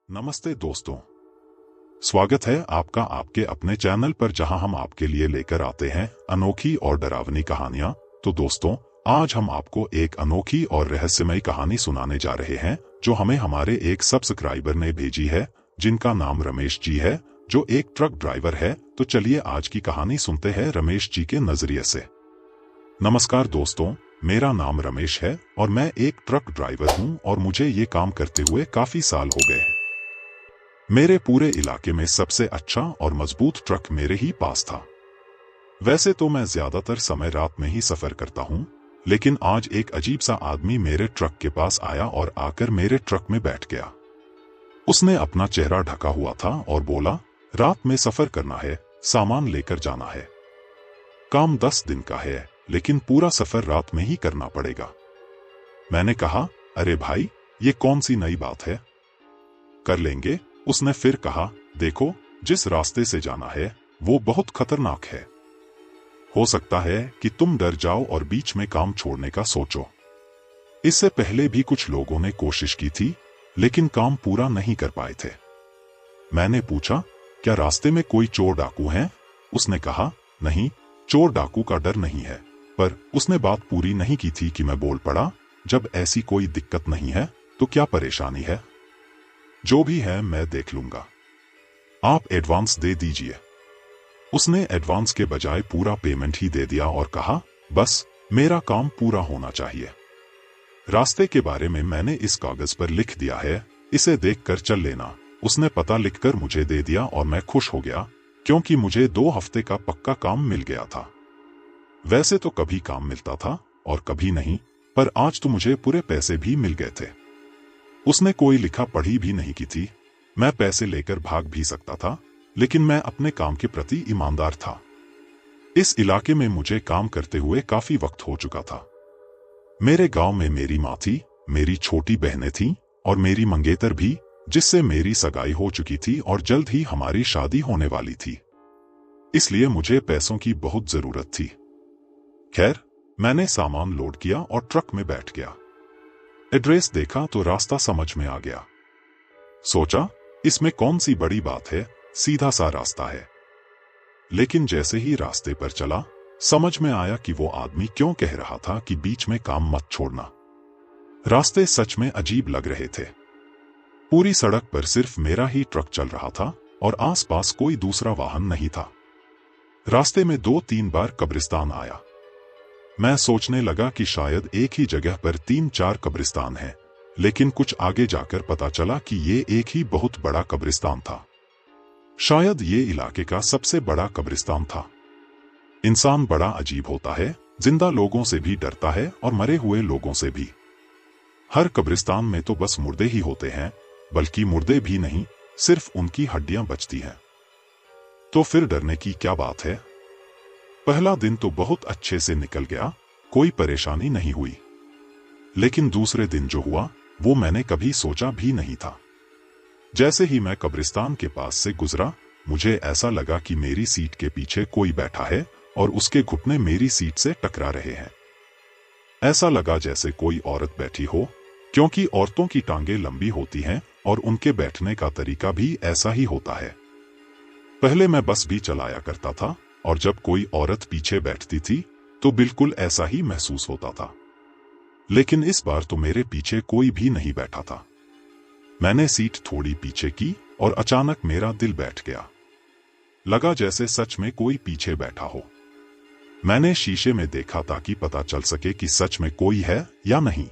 नमस्ते दोस्तों, स्वागत है आपका आपके अपने चैनल पर जहां हम आपके लिए लेकर आते हैं अनोखी और डरावनी कहानियां। तो दोस्तों, आज हम आपको एक अनोखी और रहस्यमयी कहानी सुनाने जा रहे हैं जो हमें हमारे एक सब्सक्राइबर ने भेजी है, जिनका नाम रमेश जी है, जो एक ट्रक ड्राइवर है। तो चलिए आज की कहानी सुनते हैं रमेश जी के नजरिए से। नमस्कार दोस्तों, मेरा नाम रमेश है और मैं एक ट्रक ड्राइवर हूं और मुझे ये काम करते हुए काफी साल हो गए हैं। मेरे पूरे इलाके में सबसे अच्छा और मजबूत ट्रक मेरे ही पास था। वैसे तो मैं ज्यादातर समय रात में ही सफर करता हूं, लेकिन आज एक अजीब सा आदमी मेरे ट्रक के पास आया और आकर मेरे ट्रक में बैठ गया। उसने अपना चेहरा ढका हुआ था और बोला, रात में सफर करना है, सामान लेकर जाना है। काम 10 दिन का है, लेकिन पूरा सफर रात में ही करना पड़ेगा। मैंने कहा, अरे भाई, ये कौन सी नई बात है, कर लेंगे। उसने फिर कहा, देखो, जिस रास्ते से जाना है वो बहुत खतरनाक है। हो सकता है कि तुम डर जाओ और बीच में काम छोड़ने का सोचो। इससे पहले भी कुछ लोगों ने कोशिश की थी, लेकिन काम पूरा नहीं कर पाए थे। मैंने पूछा, क्या रास्ते में कोई चोर डाकू हैं? उसने कहा, नहीं, चोर डाकू का डर नहीं है। पर उसने बात पूरी नहीं की थी कि मैं बोल पड़ा, जब ऐसी कोई दिक्कत नहीं है तो क्या परेशानी है? जो भी है मैं देख लूंगा, आप एडवांस दे दीजिए। उसने एडवांस के बजाय पूरा पेमेंट ही दे दिया और कहा, बस मेरा काम पूरा होना चाहिए। रास्ते के बारे में मैंने इस कागज पर लिख दिया है, इसे देखकर चल लेना। उसने पता लिखकर मुझे दे दिया और मैं खुश हो गया, क्योंकि मुझे 2 हफ्ते का पक्का काम मिल गया था। वैसे तो कभी काम मिलता था और कभी नहीं, पर आज तो मुझे पूरे पैसे भी मिल गए थे। उसने कोई लिखा पढ़ी भी नहीं की थी। मैं पैसे लेकर भाग भी सकता था, लेकिन मैं अपने काम के प्रति ईमानदार था। इस इलाके में मुझे काम करते हुए काफी वक्त हो चुका था। मेरे गांव में मेरी माँ थी, मेरी छोटी बहनें थीं और मेरी मंगेतर भी, जिससे मेरी सगाई हो चुकी थी और जल्द ही हमारी शादी होने वाली थी। इसलिए मुझे पैसों की बहुत जरूरत थी। खैर, मैंने सामान लोड किया और ट्रक में बैठ गया। एड्रेस देखा तो रास्ता समझ में आ गया। सोचा, इसमें कौन सी बड़ी बात है, सीधा सा रास्ता है। लेकिन जैसे ही रास्ते पर चला, समझ में आया कि वो आदमी क्यों कह रहा था कि बीच में काम मत छोड़ना। रास्ते सच में अजीब लग रहे थे। पूरी सड़क पर सिर्फ मेरा ही ट्रक चल रहा था और आसपास कोई दूसरा वाहन नहीं था। रास्ते में 2-3 बार कब्रिस्तान आया। मैं सोचने लगा कि शायद एक ही जगह पर 3-4 कब्रिस्तान हैं, लेकिन कुछ आगे जाकर पता चला कि ये एक ही बहुत बड़ा कब्रिस्तान था। शायद ये इलाके का सबसे बड़ा कब्रिस्तान था। इंसान बड़ा अजीब होता है, जिंदा लोगों से भी डरता है और मरे हुए लोगों से भी। हर कब्रिस्तान में तो बस मुर्दे ही होते हैं, बल्कि मुर्दे भी नहीं, सिर्फ उनकी हड्डियां बचती हैं। तो फिर डरने की क्या बात है? पहला दिन तो बहुत अच्छे से निकल गया, कोई परेशानी नहीं हुई। लेकिन दूसरे दिन जो हुआ वो मैंने कभी सोचा भी नहीं था। जैसे ही मैं कब्रिस्तान के पास से गुजरा, मुझे ऐसा लगा कि मेरी सीट के पीछे कोई बैठा है और उसके घुटने मेरी सीट से टकरा रहे हैं। ऐसा लगा जैसे कोई औरत बैठी हो, क्योंकि औरतों की टांगें लंबी होती हैं और उनके बैठने का तरीका भी ऐसा ही होता है। पहले मैं बस भी चलाया करता था और जब कोई औरत पीछे बैठती थी तो बिल्कुल ऐसा ही महसूस होता था। लेकिन इस बार तो मेरे पीछे कोई भी नहीं बैठा था। मैंने सीट थोड़ी पीछे की और अचानक मेरा दिल बैठ गया। लगा जैसे सच में कोई पीछे बैठा हो। मैंने शीशे में देखा ताकि पता चल सके कि सच में कोई है या नहीं।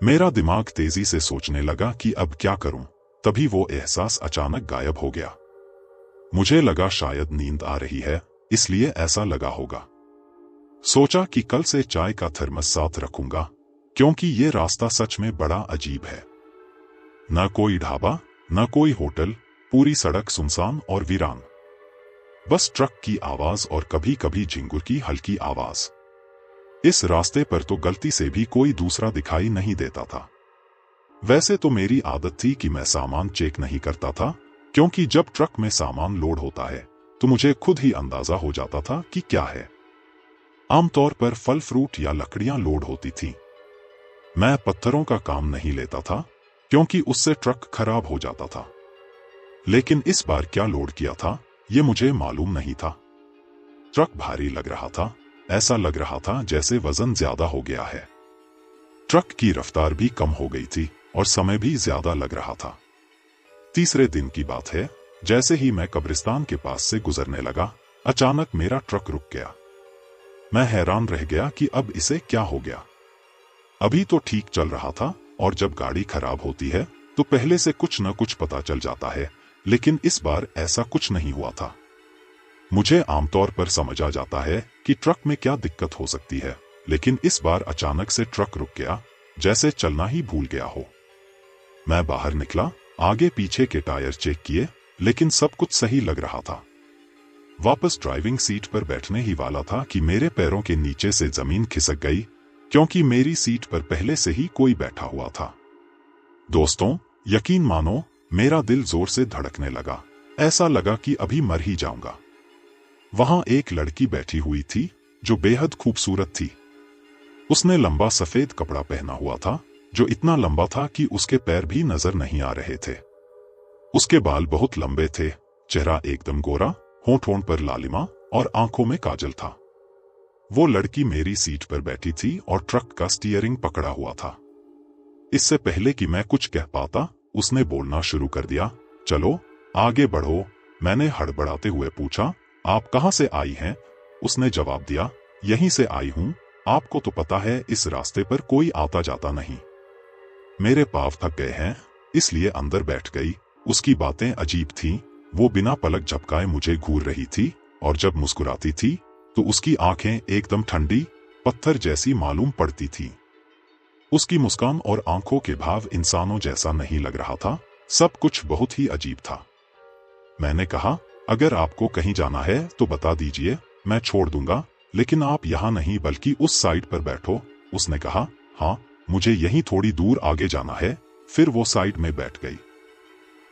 मेरा दिमाग तेजी से सोचने लगा कि अब क्या करूं। तभी वो एहसास अचानक गायब हो गया। मुझे लगा शायद नींद आ रही है, इसलिए ऐसा लगा होगा। सोचा कि कल से चाय का थर्मस साथ रखूंगा, क्योंकि ये रास्ता सच में बड़ा अजीब है। न कोई ढाबा, न कोई होटल, पूरी सड़क सुनसान और वीरान। बस ट्रक की आवाज और कभी कभी झिंगुर की हल्की आवाज। इस रास्ते पर तो गलती से भी कोई दूसरा दिखाई नहीं देता था। वैसे तो मेरी आदत थी कि मैं सामान चेक नहीं करता था, क्योंकि जब ट्रक में सामान लोड होता है तो मुझे खुद ही अंदाजा हो जाता था कि क्या है। आमतौर पर फल फ्रूट या लकड़ियां लोड होती थीं। मैं पत्थरों का काम नहीं लेता था, क्योंकि उससे ट्रक खराब हो जाता था। लेकिन इस बार क्या लोड किया था ये मुझे मालूम नहीं था। ट्रक भारी लग रहा था, ऐसा लग रहा था जैसे वजन ज्यादा हो गया है। ट्रक की रफ्तार भी कम हो गई थी और समय भी ज्यादा लग रहा था। तीसरे दिन की बात है, जैसे ही मैं कब्रिस्तान के पास से गुजरने लगा, अचानक मेरा ट्रक रुक गया। मैं हैरान रह गया कि अब इसे क्या हो गया। अभी तो ठीक चल रहा था और जब गाड़ी खराब होती है तो पहले से कुछ न कुछ पता चल जाता है, लेकिन इस बार ऐसा कुछ नहीं हुआ था। मुझे आमतौर पर समझ आ जाता है कि ट्रक में क्या दिक्कत हो सकती है, लेकिन इस बार अचानक से ट्रक रुक गया, जैसे चलना ही भूल गया हो। मैं बाहर निकला, आगे पीछे के टायर चेक किए, लेकिन सब कुछ सही लग रहा था। वापस ड्राइविंग सीट पर बैठने ही वाला था कि मेरे पैरों के नीचे से जमीन खिसक गई, क्योंकि मेरी सीट पर पहले से ही कोई बैठा हुआ था। दोस्तों, यकीन मानो, मेरा दिल जोर से धड़कने लगा। ऐसा लगा कि अभी मर ही जाऊंगा। वहां एक लड़की बैठी हुई थी जो बेहद खूबसूरत थी। उसने लंबा सफेद कपड़ा पहना हुआ था, जो इतना लंबा था कि उसके पैर भी नजर नहीं आ रहे थे। उसके बाल बहुत लंबे थे, चेहरा एकदम गोरा, होंठ पर लालिमा और आंखों में काजल था। वो लड़की मेरी सीट पर बैठी थी और ट्रक का स्टीयरिंग पकड़ा हुआ था। इससे पहले कि मैं कुछ कह पाता, उसने बोलना शुरू कर दिया, चलो आगे बढ़ो। मैंने हड़बड़ाते हुए पूछा, आप कहां से आई हैं? उसने जवाब दिया, यहीं से आई हूं, आपको तो पता है इस रास्ते पर कोई आता जाता नहीं। मेरे पांव थक गए हैं, इसलिए अंदर बैठ गई। उसकी बातें अजीब थीं, वो बिना पलक झपकाए मुझे घूर रही थी और जब मुस्कुराती थी तो उसकी आंखें एकदम ठंडी पत्थर जैसी मालूम पड़ती थीं। उसकी मुस्कान और आंखों के भाव इंसानों जैसा नहीं लग रहा था, सब कुछ बहुत ही अजीब था। मैंने कहा, अगर आपको कहीं जाना है तो बता दीजिए, मैं छोड़ दूंगा, लेकिन आप यहाँ नहीं बल्कि उस साइड पर बैठो। उसने कहा, हाँ, मुझे यहीं थोड़ी दूर आगे जाना है। फिर वो साइड में बैठ गई।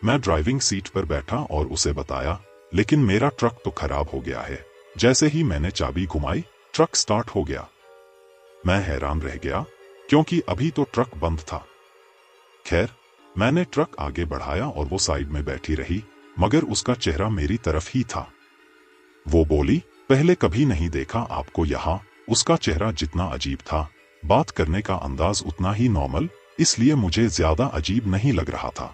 मैं ड्राइविंग सीट पर बैठा और उसे बताया, लेकिन मेरा ट्रक तो खराब हो गया है। जैसे ही मैंने चाबी घुमाई, ट्रक स्टार्ट हो गया। मैं हैरान रह गया, क्योंकि अभी तो ट्रक बंद था। खैर, मैंने ट्रक आगे बढ़ाया और वो साइड में बैठी रही, मगर उसका चेहरा मेरी तरफ ही था। वो बोली, पहले कभी नहीं देखा आपको यहाँ। उसका चेहरा जितना अजीब था, बात करने का अंदाज उतना ही नॉर्मल, इसलिए मुझे ज्यादा अजीब नहीं लग रहा था।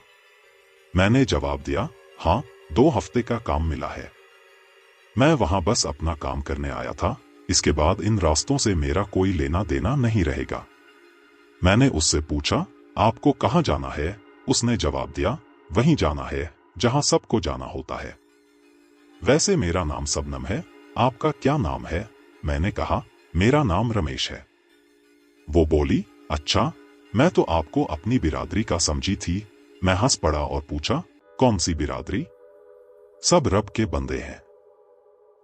मैंने जवाब दिया, हाँ, 2 हफ्ते का काम मिला है। मैं वहां बस अपना काम करने आया था, इसके बाद इन रास्तों से मेरा कोई लेना देना नहीं रहेगा। मैंने उससे पूछा, आपको कहाँ जाना है? उसने जवाब दिया, वहीं जाना है जहां सबको जाना होता है। वैसे मेरा नाम सबनम है, आपका क्या नाम है? मैंने कहा, मेरा नाम रमेश है। वो बोली, अच्छा, मैं तो आपको अपनी बिरादरी का समझी थी। मैं हंस पड़ा और पूछा, कौन सी बिरादरी? सब रब के बंदे हैं।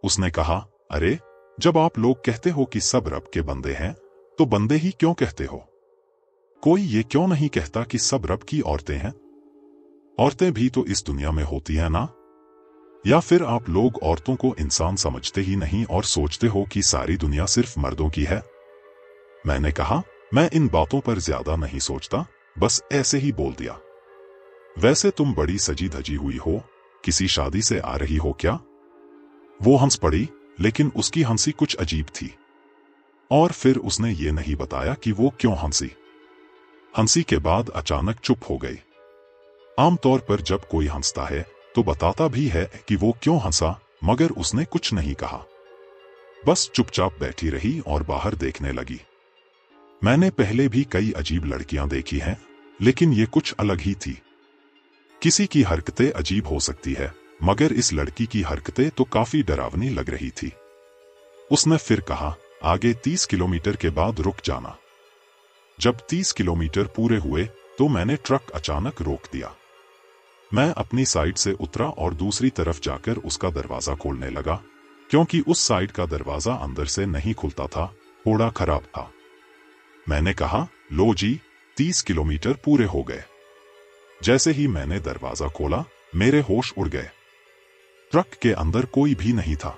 उसने कहा, अरे, जब आप लोग कहते हो कि सब रब के बंदे हैं, तो बंदे ही क्यों कहते हो? कोई ये क्यों नहीं कहता कि सब रब की औरतें हैं? औरतें भी तो इस दुनिया में होती हैं ना? या फिर आप लोग औरतों को इंसान समझते ही नहीं और सोचते हो कि सारी दुनिया सिर्फ मर्दों की है? मैंने कहा, मैं इन बातों पर ज्यादा नहीं सोचता, बस ऐसे ही बोल दिया। वैसे तुम बड़ी सजी धजी हुई हो, किसी शादी से आ रही हो क्या? वो हंस पड़ी, लेकिन उसकी हंसी कुछ अजीब थी। और फिर उसने ये नहीं बताया कि वो क्यों हंसी। हंसी के बाद अचानक चुप हो गई। आमतौर पर जब कोई हंसता है तो बताता भी है कि वो क्यों हंसा, मगर उसने कुछ नहीं कहा, बस चुपचाप बैठी रही और बाहर देखने लगी। मैंने पहले भी कई अजीब लड़कियां देखी हैं, लेकिन ये कुछ अलग ही थी। किसी की हरकतें अजीब हो सकती है, मगर इस लड़की की हरकतें तो काफी डरावनी लग रही थी। उसने फिर कहा, आगे 30 किलोमीटर के बाद रुक जाना। जब 30 किलोमीटर पूरे हुए तो मैंने ट्रक अचानक रोक दिया। मैं अपनी साइड से उतरा और दूसरी तरफ जाकर उसका दरवाजा खोलने लगा, क्योंकि उस साइड का दरवाजा अंदर से नहीं खुलता था, थोड़ा खराब था। मैंने कहा, लो जी, 30 किलोमीटर पूरे हो गए। जैसे ही मैंने दरवाजा खोला, मेरे होश उड़ गए। ट्रक के अंदर कोई भी नहीं था।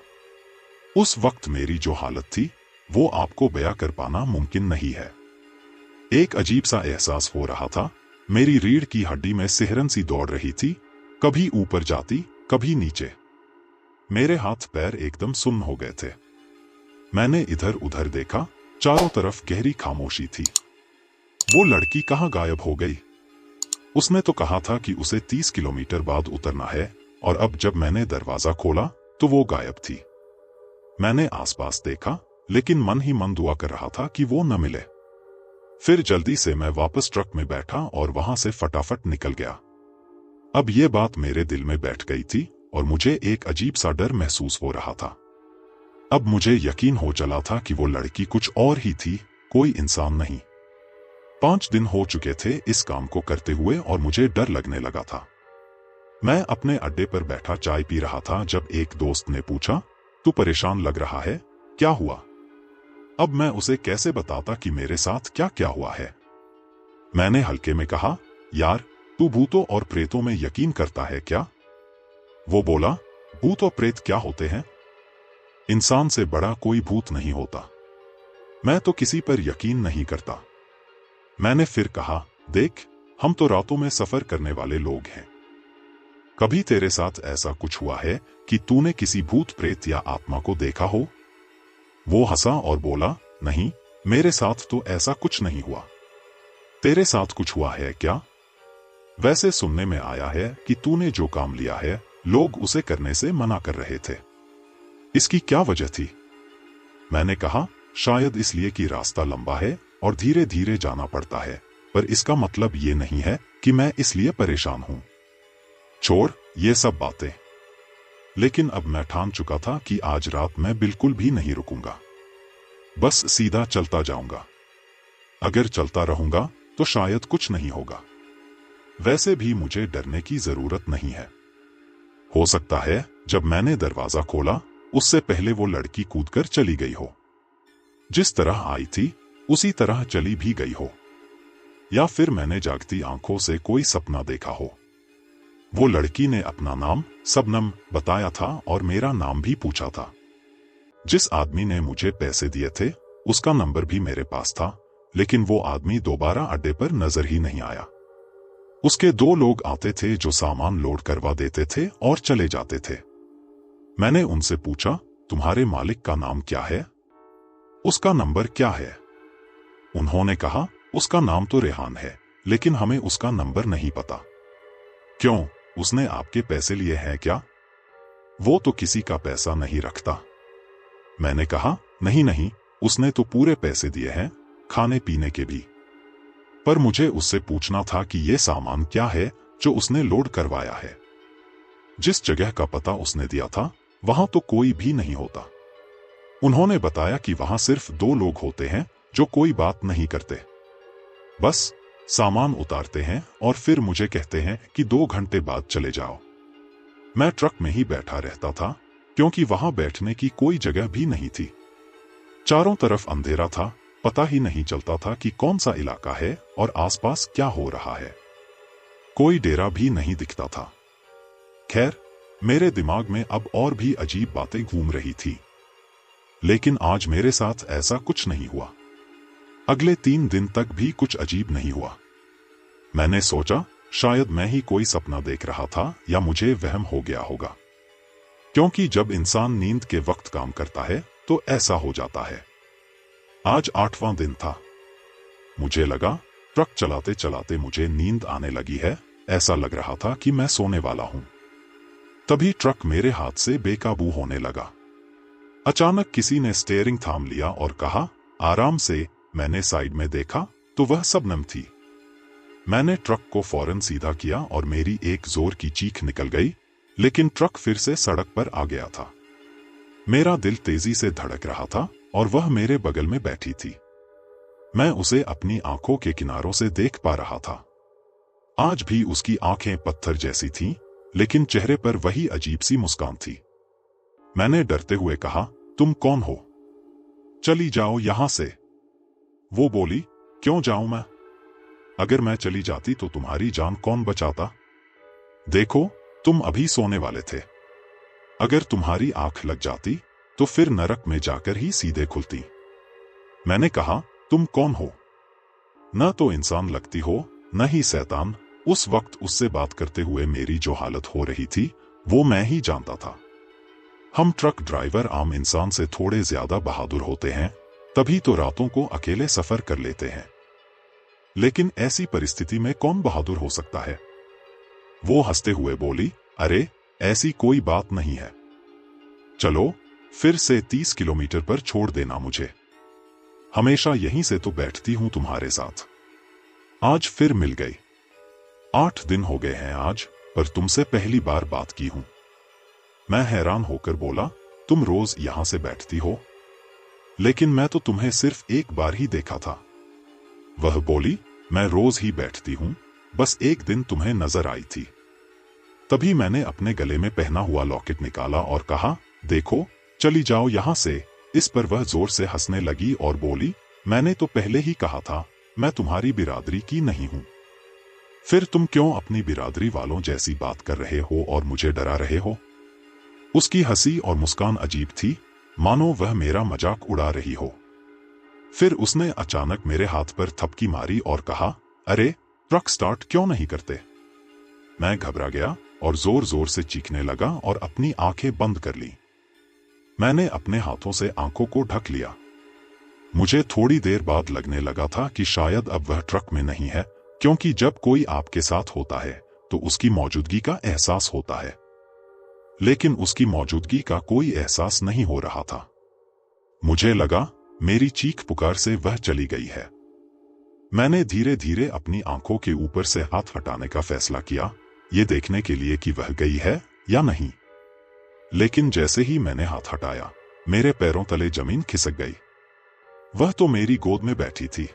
उस वक्त मेरी जो हालत थी, वो आपको बयां कर पाना मुमकिन नहीं है। एक अजीब सा एहसास हो रहा था। मेरी रीढ़ की हड्डी में सिहरन सी दौड़ रही थी, कभी ऊपर जाती कभी नीचे। मेरे हाथ पैर एकदम सुन्न हो गए थे। मैंने इधर उधर देखा, चारों तरफ गहरी खामोशी थी। वो लड़की कहाँ गायब हो गई? उसने तो कहा था कि उसे 30 किलोमीटर बाद उतरना है, और अब जब मैंने दरवाजा खोला तो वो गायब थी। मैंने आसपास देखा, लेकिन मन ही मन दुआ कर रहा था कि वो न मिले। फिर जल्दी से मैं वापस ट्रक में बैठा और वहां से फटाफट निकल गया। अब ये बात मेरे दिल में बैठ गई थी और मुझे एक अजीब सा डर महसूस हो रहा था। अब मुझे यकीन हो चला था कि वो लड़की कुछ और ही थी, कोई इंसान नहीं। 5 दिन हो चुके थे इस काम को करते हुए और मुझे डर लगने लगा था। मैं अपने अड्डे पर बैठा चाय पी रहा था जब एक दोस्त ने पूछा, तू परेशान लग रहा है, क्या हुआ? अब मैं उसे कैसे बताता कि मेरे साथ क्या क्या हुआ है। मैंने हल्के में कहा, यार, तू भूतों और प्रेतों में यकीन करता है क्या? वो बोला, भूत और प्रेत क्या होते हैं? इंसान से बड़ा कोई भूत नहीं होता। मैं तो किसी पर यकीन नहीं करता। मैंने फिर कहा, देख, हम तो रातों में सफर करने वाले लोग हैं। कभी तेरे साथ ऐसा कुछ हुआ है कि तूने किसी भूत प्रेत या आत्मा को देखा हो? वो हंसा और बोला, नहीं, मेरे साथ तो ऐसा कुछ नहीं हुआ। तेरे साथ कुछ हुआ है क्या? वैसे सुनने में आया है कि तूने जो काम लिया है, लोग उसे करने से मना कर रहे थे। इसकी क्या वजह थी? मैंने कहा, शायद इसलिए कि रास्ता लंबा है और धीरे धीरे जाना पड़ता है, पर इसका मतलब ये नहीं है कि मैं इसलिए परेशान हूं। छोड़ ये सब बातें। लेकिन अब मैं ठान चुका था कि आज रात मैं बिल्कुल भी नहीं रुकूंगा, बस सीधा चलता जाऊंगा। अगर चलता रहूंगा तो शायद कुछ नहीं होगा। वैसे भी मुझे डरने की जरूरत नहीं है। हो सकता है जब मैंने दरवाजा खोला उससे पहले वो लड़की कूदकर चली गई हो। जिस तरह आई थी उसी तरह चली भी गई हो, या फिर मैंने जागती आंखों से कोई सपना देखा हो। वो लड़की ने अपना नाम सबनम बताया था और मेरा नाम भी पूछा था। जिस आदमी ने मुझे पैसे दिए थे उसका नंबर भी मेरे पास था, लेकिन वो आदमी दोबारा अड्डे पर नजर ही नहीं आया। उसके 2 लोग आते थे जो सामान लोड करवा देते थे और चले जाते थे। मैंने उनसे पूछा, तुम्हारे मालिक का नाम क्या है? उसका नंबर क्या है? उन्होंने कहा, उसका नाम तो रेहान है, लेकिन हमें उसका नंबर नहीं पता। क्यों, उसने आपके पैसे लिए हैं क्या? वो तो किसी का पैसा नहीं रखता। मैंने कहा, नहीं नहीं, उसने तो पूरे पैसे दिए हैं, खाने पीने के भी। पर मुझे उससे पूछना था कि ये सामान क्या है जो उसने लोड करवाया है। जिस जगह का पता उसने दिया था वहां तो कोई भी नहीं होता। उन्होंने बताया कि वहां सिर्फ 2 लोग होते हैं जो कोई बात नहीं करते, बस सामान उतारते हैं और फिर मुझे कहते हैं कि 2 घंटे बाद चले जाओ। मैं ट्रक में ही बैठा रहता था क्योंकि वहां बैठने की कोई जगह भी नहीं थी। चारों तरफ अंधेरा था, पता ही नहीं चलता था कि कौन सा इलाका है और आसपास क्या हो रहा है। कोई डेरा भी नहीं दिखता था। खैर, मेरे दिमाग में अब और भी अजीब बातें घूम रही थी, लेकिन आज मेरे साथ ऐसा कुछ नहीं हुआ। अगले 3 दिन तक भी कुछ अजीब नहीं हुआ। मैंने सोचा शायद मैं ही कोई सपना देख रहा था या मुझे वहम हो गया होगा, क्योंकि जब इंसान नींद के वक्त काम करता है तो ऐसा हो जाता है। आज 8वां दिन था। मुझे लगा ट्रक चलाते चलाते मुझे नींद आने लगी है, ऐसा लग रहा था कि मैं सोने वाला हूं। तभी ट्रक मेरे हाथ से बेकाबू होने लगा। अचानक किसी ने स्टीयरिंग थाम लिया और कहा, आराम से। मैंने साइड में देखा तो वह सबनम थी। मैंने ट्रक को फौरन सीधा किया और मेरी एक जोर की चीख निकल गई, लेकिन ट्रक फिर से सड़क पर आ गया था। मेरा दिल तेजी से धड़क रहा था और वह मेरे बगल में बैठी थी। मैं उसे अपनी आंखों के किनारों से देख पा रहा था। आज भी उसकी आंखें पत्थर जैसी थीं, लेकिन चेहरे पर वही अजीब सी मुस्कान थी। मैंने डरते हुए कहा, तुम कौन हो? चली जाओ यहां से। वो बोली, क्यों जाऊं मैं? अगर मैं चली जाती तो तुम्हारी जान कौन बचाता? देखो, तुम अभी सोने वाले थे। अगर तुम्हारी आंख लग जाती तो फिर नरक में जाकर ही सीधे खुलती। मैंने कहा, तुम कौन हो? न तो इंसान लगती हो नहीं शैतान, उस वक्त उससे बात करते हुए मेरी जो हालत हो रही थी वो मैं ही जानता था। हम ट्रक ड्राइवर आम इंसान से थोड़े ज्यादा बहादुर होते हैं, तभी तो रातों को अकेले सफर कर लेते हैं। लेकिन ऐसी परिस्थिति में कौन बहादुर हो सकता है? वो हंसते हुए बोली, अरे ऐसी कोई बात नहीं है, चलो फिर से 30 किलोमीटर पर छोड़ देना मुझे। हमेशा यहीं से तो बैठती हूं तुम्हारे साथ, आज फिर मिल गई। 8 दिन हो गए हैं आज, पर तुमसे पहली बार बात की हूं। मैं हैरान होकर बोला, तुम रोज यहां से बैठती हो? लेकिन मैं तो तुम्हें सिर्फ एक बार ही देखा था। वह बोली, मैं रोज ही बैठती हूं, बस एक दिन तुम्हें नजर आई थी। तभी मैंने अपने गले में पहना हुआ लॉकेट निकाला और कहा, देखो चली जाओ यहां से। इस पर वह जोर से हंसने लगी और बोली, मैंने तो पहले ही कहा था मैं तुम्हारी बिरादरी की नहीं हूं। फिर तुम क्यों अपनी बिरादरी वालों जैसी बात कर रहे हो और मुझे डरा रहे हो? उसकी हंसी और मुस्कान अजीब थी, मानो वह मेरा मजाक उड़ा रही हो। फिर उसने अचानक मेरे हाथ पर थपकी मारी और कहा, अरे ट्रक स्टार्ट क्यों नहीं करते? मैं घबरा गया और जोर जोर से चीखने लगा और अपनी आंखें बंद कर ली। मैंने अपने हाथों से आंखों को ढक लिया। मुझे थोड़ी देर बाद लगने लगा था कि शायद अब वह ट्रक में नहीं है, क्योंकि जब कोई आपके साथ होता है तो उसकी मौजूदगी का एहसास होता है, लेकिन उसकी मौजूदगी का कोई एहसास नहीं हो रहा था। मुझे लगा मेरी चीख पुकार से वह चली गई है। मैंने धीरे धीरे अपनी आंखों के ऊपर से हाथ हटाने का फैसला किया, ये देखने के लिए कि वह गई है या नहीं। लेकिन जैसे ही मैंने हाथ हटाया, मेरे पैरों तले जमीन खिसक गई। वह तो मेरी गोद में बैठी थी।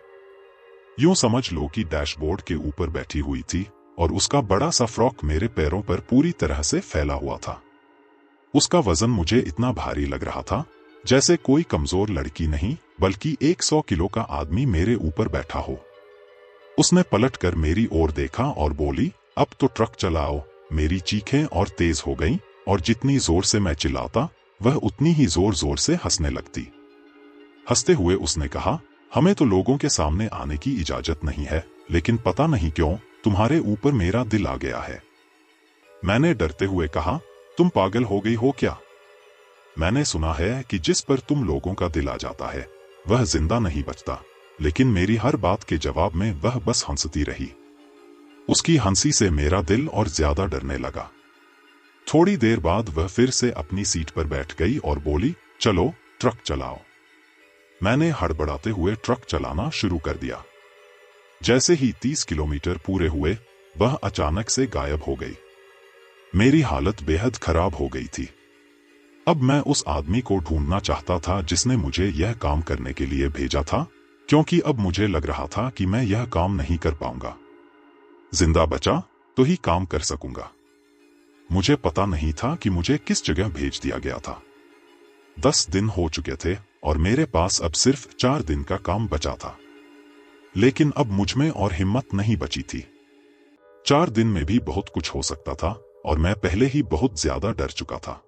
यूं समझ लो कि डैशबोर्ड के ऊपर बैठी हुई थी और उसका बड़ा सा फ्रॉक मेरे पैरों पर पूरी तरह से फैला हुआ था। उसका वजन मुझे इतना भारी लग रहा था जैसे कोई कमजोर लड़की नहीं बल्कि 100 किलो का आदमी मेरे ऊपर बैठा हो। उसने पलटकर मेरी ओर देखा और बोली, अब तो ट्रक चलाओ। मेरी चीखें और तेज हो गईं और जितनी जोर से मैं चिल्लाता वह उतनी ही जोर जोर से हंसने लगती। हंसते हुए उसने कहा, हमें तो लोगों के सामने आने की इजाजत नहीं है, लेकिन पता नहीं क्यों तुम्हारे ऊपर मेरा दिल आ गया है। मैंने डरते हुए कहा, तुम पागल हो गई हो क्या? मैंने सुना है कि जिस पर तुम लोगों का दिल आ जाता है वह जिंदा नहीं बचता, लेकिन मेरी हर बात के जवाब में वह बस हंसती रही। उसकी हंसी से मेरा दिल और ज्यादा डरने लगा। थोड़ी देर बाद वह फिर से अपनी सीट पर बैठ गई और बोली, चलो ट्रक चलाओ। मैंने हड़बड़ाते हुए ट्रक चलाना शुरू कर दिया। जैसे ही 30 किलोमीटर पूरे हुए, वह अचानक से गायब हो गई। मेरी हालत बेहद खराब हो गई थी। अब मैं उस आदमी को ढूंढना चाहता था जिसने मुझे यह काम करने के लिए भेजा था, क्योंकि अब मुझे लग रहा था कि मैं यह काम नहीं कर पाऊंगा। जिंदा बचा तो ही काम कर सकूंगा। मुझे पता नहीं था कि मुझे किस जगह भेज दिया गया था। 10 दिन हो चुके थे और मेरे पास अब सिर्फ 4 दिन का काम बचा था। लेकिन अब मुझमें और हिम्मत नहीं बची थी। 4 दिन में भी बहुत कुछ हो सकता था और मैं पहले ही बहुत ज्यादा डर चुका था।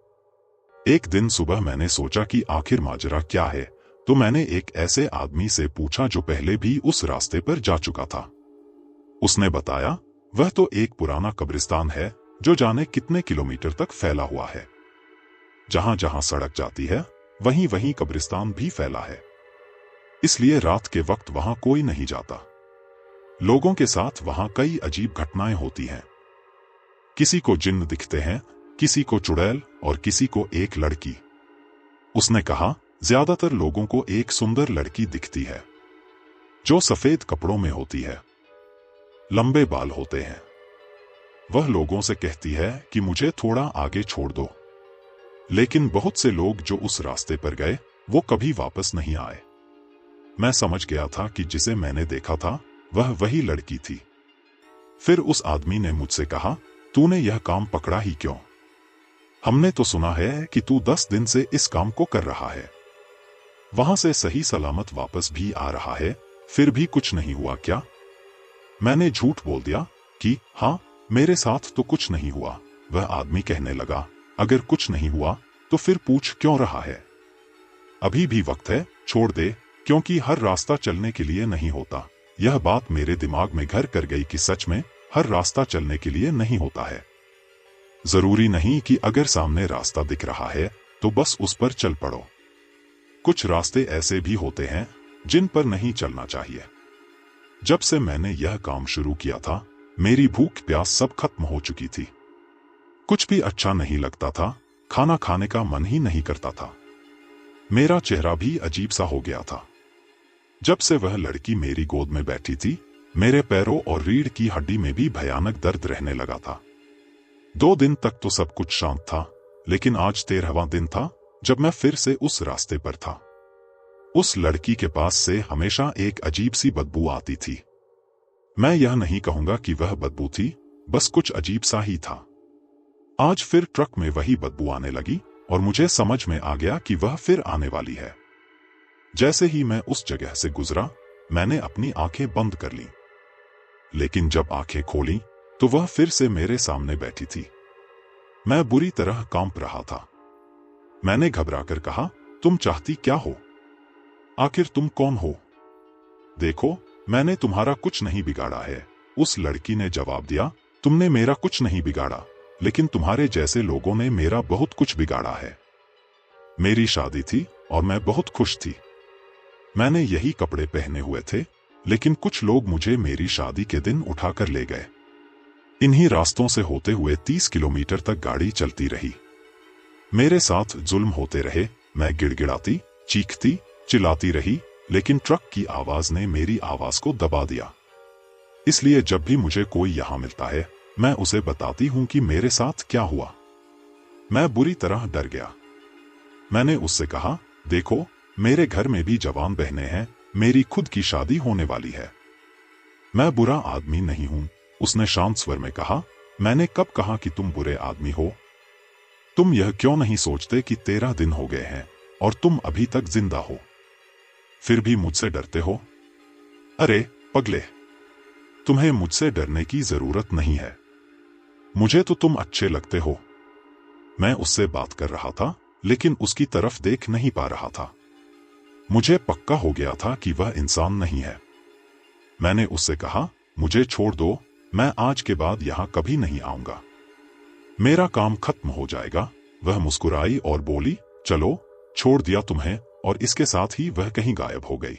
एक दिन सुबह मैंने सोचा कि आखिर माजरा क्या है, तो मैंने एक ऐसे आदमी से पूछा जो पहले भी उस रास्ते पर जा चुका था। उसने बताया, वह तो एक पुराना कब्रिस्तान है जो जाने कितने किलोमीटर तक फैला हुआ है। जहां जहां सड़क जाती है वहीं वहीं कब्रिस्तान भी फैला है, इसलिए रात के वक्त वहां कोई नहीं जाता। लोगों के साथ वहां कई अजीब घटनाएं होती हैं। किसी को जिन्न दिखते हैं, किसी को चुड़ैल और किसी को एक लड़की। उसने कहा, ज्यादातर लोगों को एक सुंदर लड़की दिखती है जो सफेद कपड़ों में होती है, लंबे बाल होते हैं। वह लोगों से कहती है कि मुझे थोड़ा आगे छोड़ दो। लेकिन बहुत से लोग जो उस रास्ते पर गए वो कभी वापस नहीं आए। मैं समझ गया था कि जिसे मैंने देखा था वह वही लड़की थी। फिर उस आदमी ने मुझसे कहा, तूने यह काम पकड़ा ही क्यों? हमने तो सुना है कि तू 10 दिन से इस काम को कर रहा है, वहां से सही सलामत वापस भी आ रहा है, फिर भी कुछ नहीं हुआ क्या? मैंने झूठ बोल दिया कि हाँ, मेरे साथ तो कुछ नहीं हुआ। वह आदमी कहने लगा, अगर कुछ नहीं हुआ तो फिर पूछ क्यों रहा है? अभी भी वक्त है, छोड़ दे, क्योंकि हर रास्ता चलने के लिए नहीं होता, यह बात मेरे दिमाग में घर कर गई कि सच में हर रास्ता चलने के लिए नहीं होता है। जरूरी नहीं कि अगर सामने रास्ता दिख रहा है तो बस उस पर चल पड़ो। कुछ रास्ते ऐसे भी होते हैं जिन पर नहीं चलना चाहिए। जब से मैंने यह काम शुरू किया था, मेरी भूख प्यास सब खत्म हो चुकी थी। कुछ भी अच्छा नहीं लगता था, खाना खाने का मन ही नहीं करता था। मेरा चेहरा भी अजीब सा हो गया था। जब से वह लड़की मेरी गोद में बैठी थी, मेरे पैरों और रीढ़ की हड्डी में भी भयानक दर्द रहने लगा था। 2 दिन तक तो सब कुछ शांत था, लेकिन आज 13वां दिन था जब मैं फिर से उस रास्ते पर था। उस लड़की के पास से हमेशा एक अजीब सी बदबू आती थी। मैं यह नहीं कहूंगा कि वह बदबू थी, बस कुछ अजीब सा ही था। आज फिर ट्रक में वही बदबू आने लगी और मुझे समझ में आ गया कि वह फिर आने वाली है। जैसे ही मैं उस जगह से गुजरा, मैंने अपनी आंखें बंद कर लीं। लेकिन जब आंखें खोली तो वह फिर से मेरे सामने बैठी थी। मैं बुरी तरह कांप रहा था। मैंने घबराकर कहा, तुम चाहती क्या हो? आखिर तुम कौन हो? देखो, मैंने तुम्हारा कुछ नहीं बिगाड़ा है। उस लड़की ने जवाब दिया, तुमने मेरा कुछ नहीं बिगाड़ा, लेकिन तुम्हारे जैसे लोगों ने मेरा बहुत कुछ बिगाड़ा है। मेरी शादी थी और मैं बहुत खुश थी। मैंने यही कपड़े पहने हुए थे, लेकिन कुछ लोग मुझे मेरी शादी के दिन उठाकर ले गए। इन्हीं रास्तों से होते हुए 30 किलोमीटर तक गाड़ी चलती रही। मेरे साथ जुल्म होते रहे। मैं गिड़गिड़ाती, चीखती, चिल्लाती रही, लेकिन ट्रक की आवाज ने मेरी आवाज को दबा दिया। इसलिए जब भी मुझे कोई यहां मिलता है, मैं उसे बताती हूं कि मेरे साथ क्या हुआ। मैं बुरी तरह डर गया। मैंने उससे कहा, देखो, मेरे घर में भी जवान बहनें हैं, मेरी खुद की शादी होने वाली है। मैं बुरा आदमी नहीं हूं, उसने शांत स्वर में कहा। मैंने कब कहा कि तुम बुरे आदमी हो? तुम यह क्यों नहीं सोचते कि 13 दिन हो गए हैं और तुम अभी तक जिंदा हो, फिर भी मुझसे डरते हो? अरे पगले, तुम्हें मुझसे डरने की जरूरत नहीं है। मुझे तो तुम अच्छे लगते हो। मैं उससे बात कर रहा था, लेकिन उसकी तरफ देख नहीं पा रहा था। मुझे पक्का हो गया था कि वह इंसान नहीं है। मैंने उससे कहा, मुझे छोड़ दो, मैं आज के बाद यहां कभी नहीं आऊंगा। मेरा काम खत्म हो जाएगा। वह मुस्कुराई और बोली, चलो, छोड़ दिया तुम्हें, और इसके साथ ही वह कहीं गायब हो गई।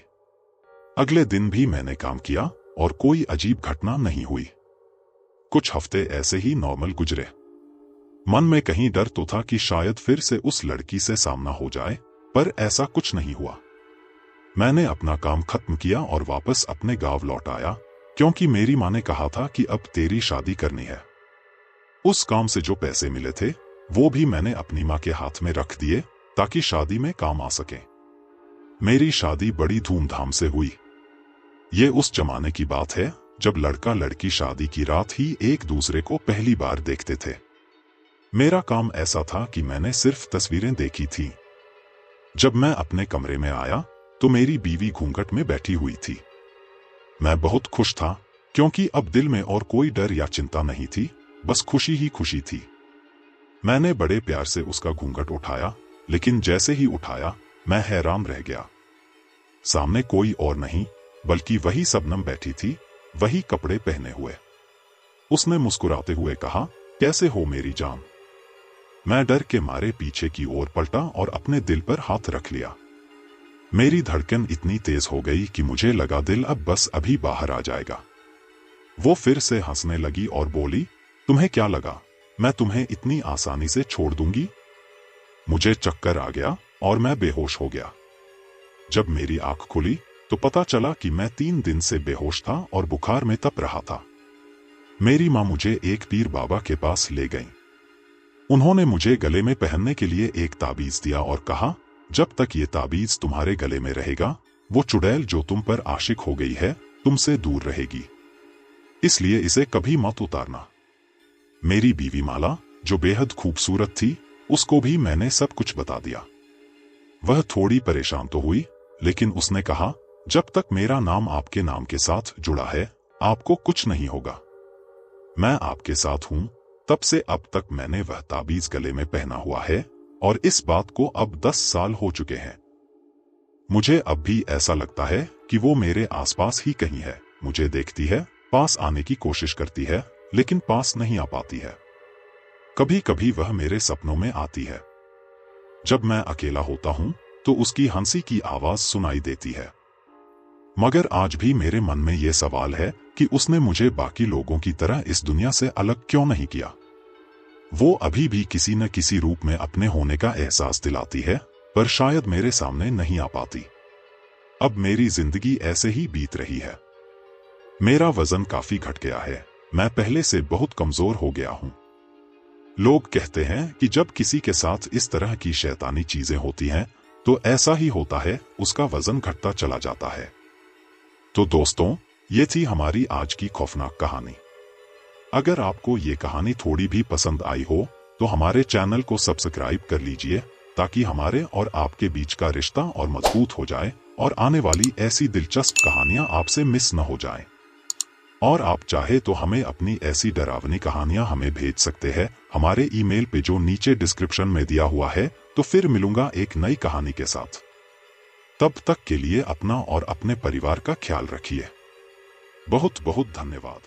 अगले दिन भी मैंने काम किया और कोई अजीब घटना नहीं हुई। कुछ हफ्ते ऐसे ही नॉर्मल गुजरे। मन में कहीं डर तो था कि शायद फिर से उस लड़की से सामना हो जाए, पर ऐसा कुछ नहीं हुआ। मैंने अपना काम खत्म किया और वापस अपने गांव लौट आया, क्योंकि मेरी माँ ने कहा था कि अब तेरी शादी करनी है। उस काम से जो पैसे मिले थे, वो भी मैंने अपनी माँ के हाथ में रख दिए ताकि शादी में काम आ सके। मेरी शादी बड़ी धूमधाम से हुई। ये उस जमाने की बात है जब लड़का लड़की शादी की रात ही एक दूसरे को पहली बार देखते थे। मेरा काम ऐसा था कि मैंने सिर्फ तस्वीरें देखी थी। जब मैं अपने कमरे में आया तो मेरी बीवी घूंघट में बैठी हुई थी। मैं बहुत खुश था, क्योंकि अब दिल में और कोई डर या चिंता नहीं थी, बस खुशी ही खुशी थी। मैंने बड़े प्यार से उसका घूंघट उठाया, लेकिन जैसे ही उठाया, मैं हैरान रह गया। सामने कोई और नहीं, बल्कि वही शबनम बैठी थी, वही कपड़े पहने हुए। उसने मुस्कुराते हुए कहा, कैसे हो मेरी जान? मैं डर के मारे पीछे की ओर पलटा और अपने दिल पर हाथ रख लिया। मेरी धड़कन इतनी तेज हो गई कि मुझे लगा दिल अब बस अभी बाहर आ जाएगा। वो फिर से हंसने लगी और बोली, तुम्हें क्या लगा मैं तुम्हें इतनी आसानी से छोड़ दूंगी? मुझे चक्कर आ गया और मैं बेहोश हो गया। जब मेरी आंख खुली तो पता चला कि मैं 3 दिन से बेहोश था और बुखार में तप रहा था। मेरी माँ मुझे एक पीर बाबा के पास ले गईं। उन्होंने मुझे गले में पहनने के लिए एक ताबीज दिया और कहा, जब तक ये ताबीज तुम्हारे गले में रहेगा, वो चुड़ैल जो तुम पर आशिक हो गई है, तुमसे दूर रहेगी। इसलिए इसे कभी मत उतारना। मेरी बीवी माला, जो बेहद खूबसूरत थी, उसको भी मैंने सब कुछ बता दिया। वह थोड़ी परेशान तो हुई, लेकिन उसने कहा, जब तक मेरा नाम आपके नाम के साथ जुड़ा है, आपको कुछ नहीं होगा। मैं आपके साथ हूं, तब से अब तक मैंने वह ताबीज गले में पहना हुआ है, और इस बात को अब 10 साल हो चुके हैं। मुझे अब भी ऐसा लगता है कि वो मेरे आसपास ही कहीं है। मुझे देखती है, पास आने की कोशिश करती है, लेकिन पास नहीं आ पाती है। कभी कभी वह मेरे सपनों में आती है। जब मैं अकेला होता हूँ तो उसकी हंसी की आवाज सुनाई देती है। मगर आज भी मेरे मन में यह सवाल है कि उसने मुझे बाकी लोगों की तरह इस दुनिया से अलग क्यों नहीं किया। वो अभी भी किसी न किसी रूप में अपने होने का एहसास दिलाती है, पर शायद मेरे सामने नहीं आ पाती। अब मेरी जिंदगी ऐसे ही बीत रही है। मेरा वजन काफी घट गया है, मैं पहले से बहुत कमजोर हो गया हूँ। लोग कहते हैं कि जब किसी के साथ इस तरह की शैतानी चीजें होती हैं तो ऐसा ही होता है, उसका वजन घटता चला जाता है। तो दोस्तों, ये थी हमारी आज की खौफनाक कहानी। अगर आपको ये कहानी थोड़ी भी पसंद आई हो तो हमारे चैनल को सब्सक्राइब कर लीजिए, ताकि हमारे और आपके बीच का रिश्ता और मजबूत हो जाए और आने वाली ऐसी दिलचस्प कहानियां आपसे मिस न हो जाएं। और आप चाहे तो हमें अपनी ऐसी डरावनी कहानियां हमें भेज सकते हैं हमारे ईमेल पे जो नीचे डिस्क्रिप्शन में दिया हुआ है। तो फिर मिलूंगा एक नई कहानी के साथ। तब तक के लिए अपना और अपने परिवार का ख्याल रखिए। बहुत बहुत धन्यवाद।